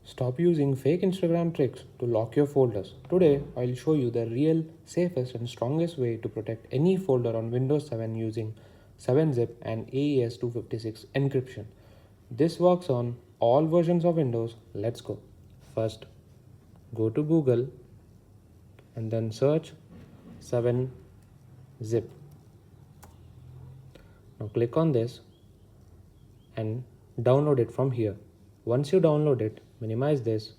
Stop using fake Instagram tricks to lock your folders. Today, I'll show you the real, safest, and strongest way to protect any folder on Windows 7 using 7-zip and AES 256 encryption. This works on all versions of Windows. Let's go. First, go to Google and then search 7-zip. Now click on this and download it from here. Once you download it, minimize this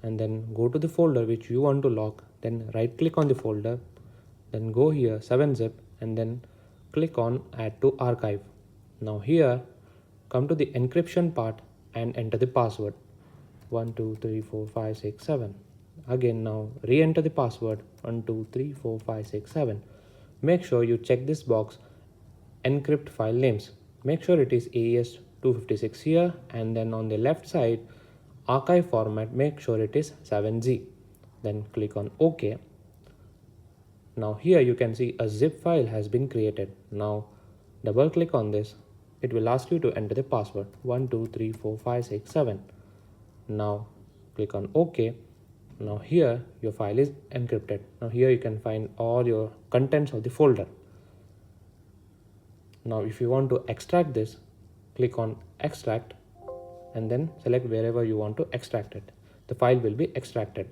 and then go to the folder which you want to lock. Then right click on the folder, then go here 7-zip and then click on add to archive. Now here come to the encryption part and enter the password 12345667. Again, now re-enter the password 12345667. Make sure you check this box encrypt file names. Make sure it is AES 256 here, and then on the left side archive format, make sure it is 7Z. Then click on OK. Now here you can see a zip file has been created. Now double click on this. It will ask you to enter the password 12345667. Now click on OK. Now here your file is encrypted. Now here you can find all your contents of the folder. Now if you want to extract this, click on extract and then select wherever you want to extract it. The file will be extracted.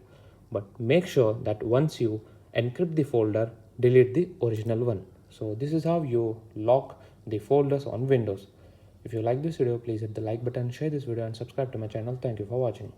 But make sure that once you encrypt the folder, delete the original one. So this is how you lock the folders on Windows. If you like this video, please hit the like button, share this video and subscribe to my channel. Thank you for watching.